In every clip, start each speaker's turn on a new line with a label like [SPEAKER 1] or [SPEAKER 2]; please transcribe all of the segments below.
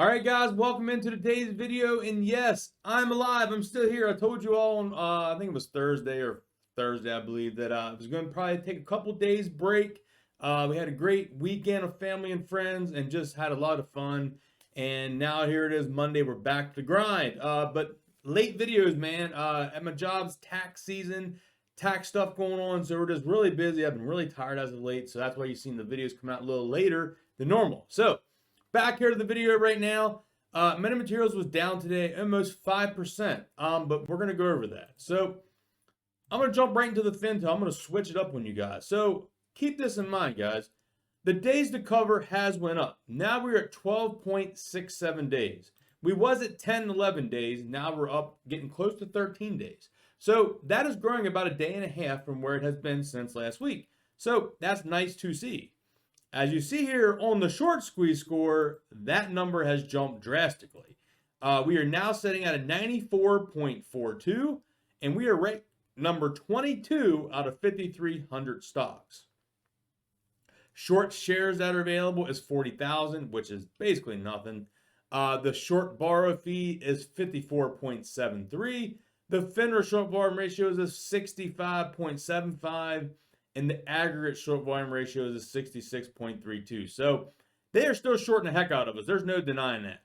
[SPEAKER 1] All right, guys, welcome into today's video. And yes, I'm alive. I'm still here. I told you all on, I think it was Thursday, I believe, that I was going to probably take a couple days break. We had a great weekend of family and friends and just had a lot of fun. And now here it is, Monday. We're back to the grind. But late videos, man. At my job's tax season, tax stuff going on. So we're just really busy. I've been really tired as of late. So that's why you've seen the videos come out a little later than normal. So back here to the video right now. Metamaterials was down today almost 5%, but we're going to go over that. So I'm going to jump right into the FinTel. I'm going to switch it up on you guys. So keep this in mind, guys. The days to cover has went up. Now we're at 12.67 days. We was at 10, 11 days. Now we're up, getting close to 13 days. So that is growing about a day and a half from where it has been since last week. So that's nice to see. As you see here on the short squeeze score, that number has jumped drastically. We are now sitting at a 94.42, and we are ranked number 22 out of 5,300 stocks. Short shares that are available is 40,000, which is basically nothing. The short borrow fee is 54.73. The FINRA short volume ratio is 65.75. And the aggregate short volume ratio is 66.32. So they are still shorting the heck out of us. There's no denying that.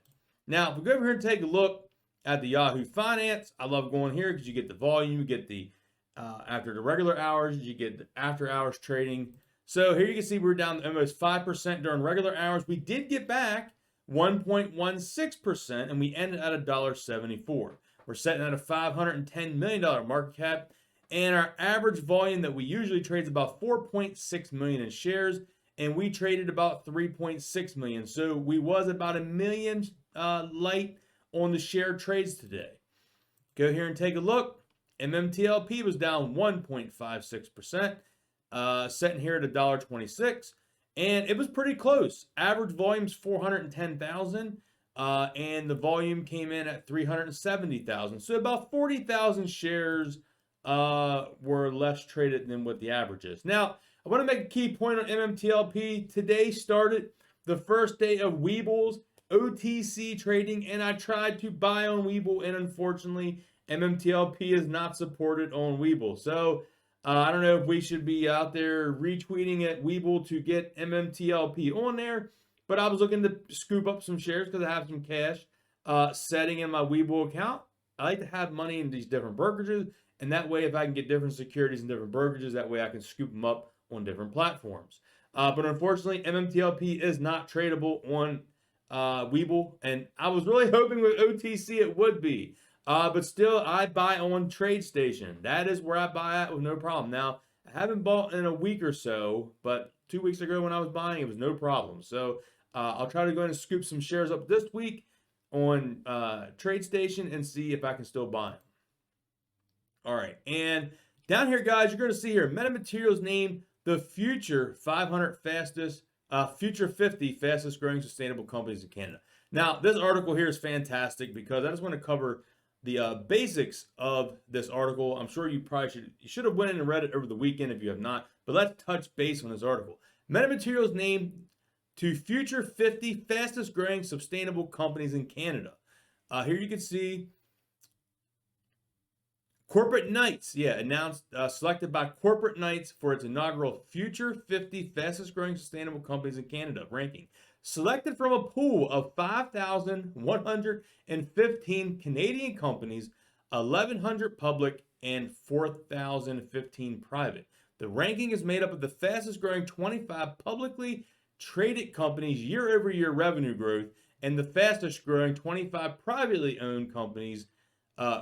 [SPEAKER 1] Now, if we go over here and take a look at the Yahoo Finance, I love going here because you get the volume, you get the after the regular hours, you get the after hours trading. So here you can see we're down almost 5% during regular hours. We did get back 1.16%, and we ended at $1.74. We're sitting at a $510 million market cap. And our average volume that we usually trade is about 4.6 million in shares, and we traded about 3.6 million. So we was about a million light on the share trades today. Go here and take a look. Mmtlp was down 1.56%, sitting here at $1.26, and it was pretty close. Average volume's 410,000, and the volume came in at 370,000. So about 40,000 shares were less traded than what the average is. Now, I want to make a key point on Mmtlp. Today started the first day of Weeble's OTC trading, and I tried to buy on Weeble, and unfortunately, Mmtlp is not supported on Weeble. So, I don't know if we should be out there retweeting at Weeble to get Mmtlp on there, but I was looking to scoop up some shares because I have some cash setting in my Weeble account. I like to have money in these different brokerages. And that way, if I can get different securities in different brokerages, that way I can scoop them up on different platforms. But unfortunately, Mmtlp is not tradable on Weeble. And I was really hoping with OTC it would be. But still, I buy on TradeStation. That is where I buy at with no problem. Now, I haven't bought in a week or so, but 2 weeks ago when I was buying, it was no problem. So I'll try to go ahead and scoop some shares up this week on TradeStation and see if I can still buy them. All right, and down here, guys, you're going to see here, Metamaterials named the future 50 fastest growing sustainable companies in Canada. Now, this article here is fantastic because I just want to cover the basics of this article. I'm sure you should have went in and read it over the weekend if you have not, but let's touch base on this article. Metamaterials named to future 50 fastest growing sustainable companies in Canada. Here you can see Corporate Knights, announced, selected by Corporate Knights for its inaugural Future 50 Fastest Growing Sustainable Companies in Canada ranking. Selected from a pool of 5,115 Canadian companies, 1,100 public, and 4,015 private. The ranking is made up of the fastest growing 25 publicly traded companies year-over-year revenue growth and the fastest growing 25 privately owned companies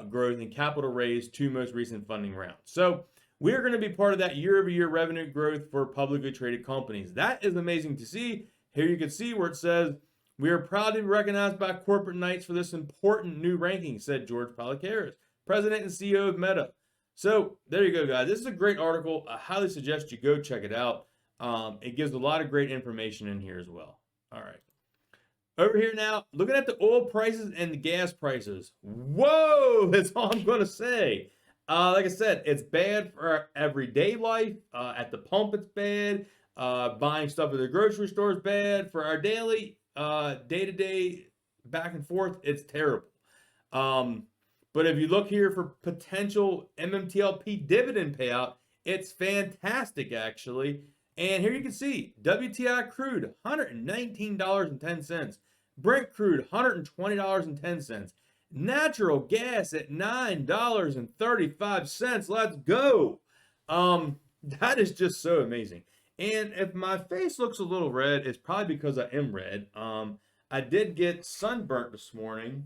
[SPEAKER 1] growth and capital raised, 2 most recent funding rounds. So we're going to be part of that year-over-year revenue growth for publicly traded companies. That is amazing to see. Here you can see where it says, "We are proud to be recognized by Corporate Knights for this important new ranking," said George Palikaris, President and CEO of Meta. So there you go, guys. This is a great article. I highly suggest you go check it out. It gives a lot of great information in here as well. All right. Over here now, looking at the oil prices and the gas prices. Whoa, that's all I'm going to say. Like I said, it's bad for our everyday life. At the pump, it's bad. Buying stuff at the grocery store is bad. For our daily, day-to-day back and forth, it's terrible. But if you look here for potential MMTLP dividend payout, it's fantastic actually. And here you can see WTI crude $119.10, Brent crude $120.10, natural gas at $9.35. Let's go. That is just so amazing. And if my face looks a little red, it's probably because I am red. I did get sunburnt this morning.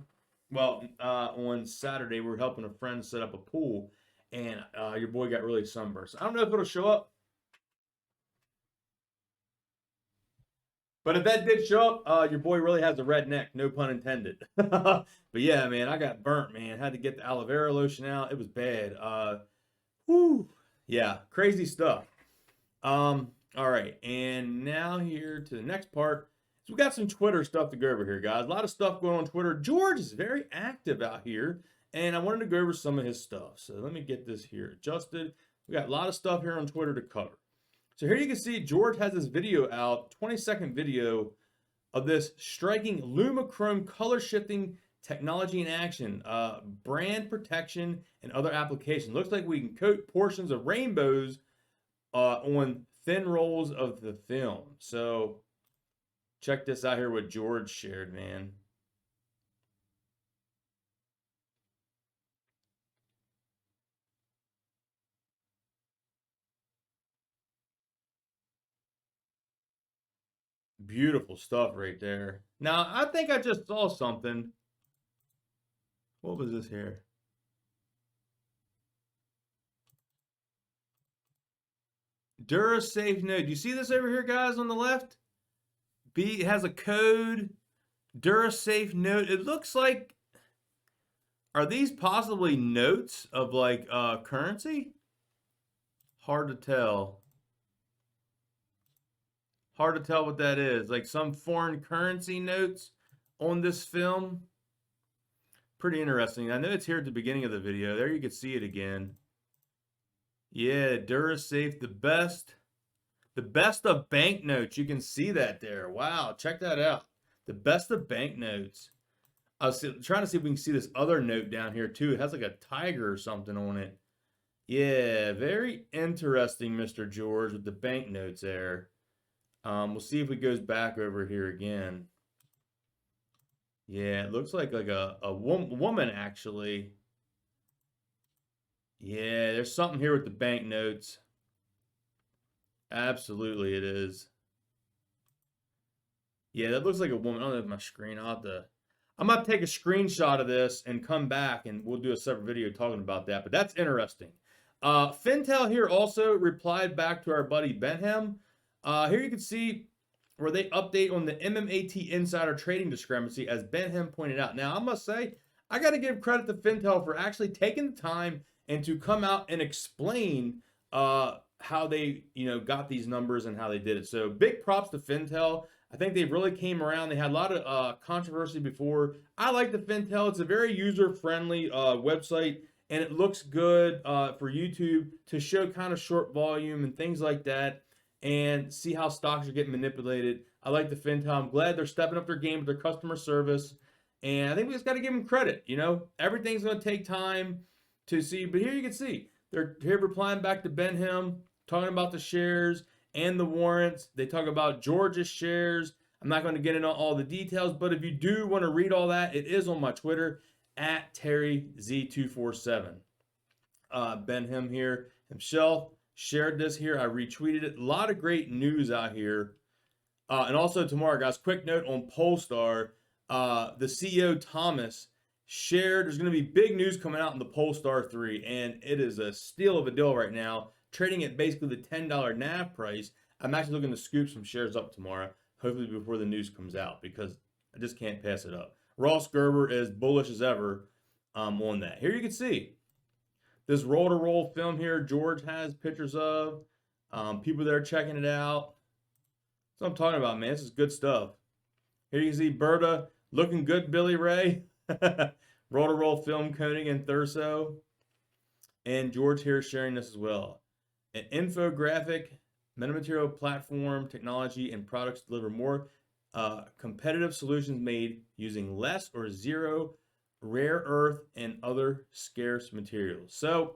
[SPEAKER 1] Well, on Saturday, we were helping a friend set up a pool, and your boy got really sunburned. So I don't know if it'll show up, but if that did show up, your boy really has a red neck, no pun intended. But yeah, man, I got burnt, man. Had to get the aloe vera lotion out. It was bad. Whew. Yeah, crazy stuff. All right, and now here to the next part. So we got some Twitter stuff to go over here, guys. A lot of stuff going on Twitter. George is very active out here, and I wanted to go over some of his stuff. So let me get this here adjusted. We got a lot of stuff here on Twitter to cover. So here you can see George has this video out, 20-second video of this striking Lumichrome color shifting technology in action, brand protection and other applications. Looks like we can coat portions of rainbows on thin rolls of the film. So check this out here, what George shared, man. Beautiful stuff right there. Now, I think I just saw something. What was this here? DuraSafe node. Do you see this over here, guys, on the left? It has a code. DuraSafe node. It looks like, are these possibly notes of like currency? Hard to tell. Hard to tell what that is. Like some foreign currency notes on this film. Pretty interesting. I know it's here at the beginning of the video. There you can see it again. Yeah, DuraSafe, the best of banknotes. You can see that there. Wow, check that out. The best of banknotes. I was trying to see if we can see this other note down here too. It has like a tiger or something on it. Yeah, very interesting, Mr. George, with the banknotes there. We'll see if it goes back over here again. Yeah, it looks like a woman actually. Yeah, there's something here with the banknotes. Absolutely, it is. Yeah, that looks like a woman. I don't know if my screen. I'm gonna take a screenshot of this and come back, and we'll do a separate video talking about that. But that's interesting. Fintel here also replied back to our buddy Benham. Here you can see where they update on the Mmat insider trading discrepancy, as Benham pointed out. Now, I must say, I got to give credit to Fintel for actually taking the time and to come out and explain how they, got these numbers and how they did it. So big props to Fintel. I think they really came around. They had a lot of controversy before. I like the Fintel. It's a very user-friendly website, and it looks good for YouTube to show kind of short volume and things like that, and see how stocks are getting manipulated. I like the Fintel. I'm glad they're stepping up their game with their customer service, and I think we just got to give them credit. Everything's going to take time to see, but here you can see they're here replying back to Benham, talking about the shares and the warrants. They talk about George's shares. I'm not going to get into all the details, but if you do want to read all that, it is on my Twitter at TerryZ247. Benham here himself shared this here. I retweeted it. A lot of great news out here. And also tomorrow, guys, quick note on Polestar. The CEO, Thomas, shared there's going to be big news coming out in the Polestar 3, and it is a steal of a deal right now, trading at basically the $10 NAV price. I'm actually looking to scoop some shares up tomorrow, hopefully before the news comes out, because I just can't pass it up. Ross Gerber is bullish as ever on that. Here you can see this roll-to-roll film here. George has pictures of people there checking it out. That's what I'm talking about, man. This is good stuff. Here you can see Berta looking good, Billy Ray. Roll-to-roll film coating and Thurso. And George here sharing this as well. An infographic, metamaterial platform, technology, and products deliver more competitive solutions made using less or zero rare earth and other scarce materials. So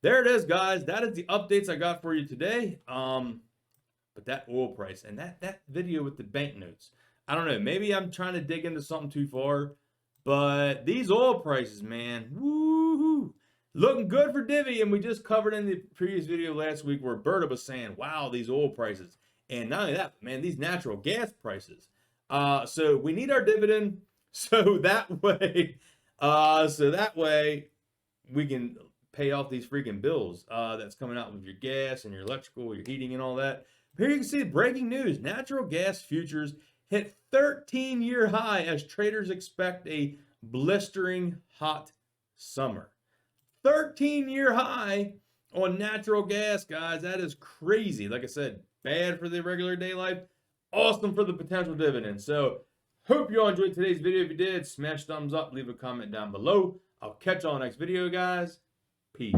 [SPEAKER 1] there it is, guys. That is the updates I got for you today. But that oil price and that video with the banknotes, I don't know. Maybe I'm trying to dig into something too far, but these oil prices, man, woo-hoo, looking good for Divvy. And we just covered in the previous video last week where Berta was saying, wow, these oil prices. And not only that, man, these natural gas prices. So we need our dividend so that way, we can pay off these freaking bills that's coming out with your gas and your electrical, your heating, and all that. Here you can see breaking news: natural gas futures hit 13-year high as traders expect a blistering hot summer. 13-year high on natural gas, guys. That is crazy. Like I said, bad for the regular day life, awesome for the potential dividend. So hope you all enjoyed today's video. If you did, smash thumbs up, leave a comment down below. I'll catch you all next video, guys. Peace.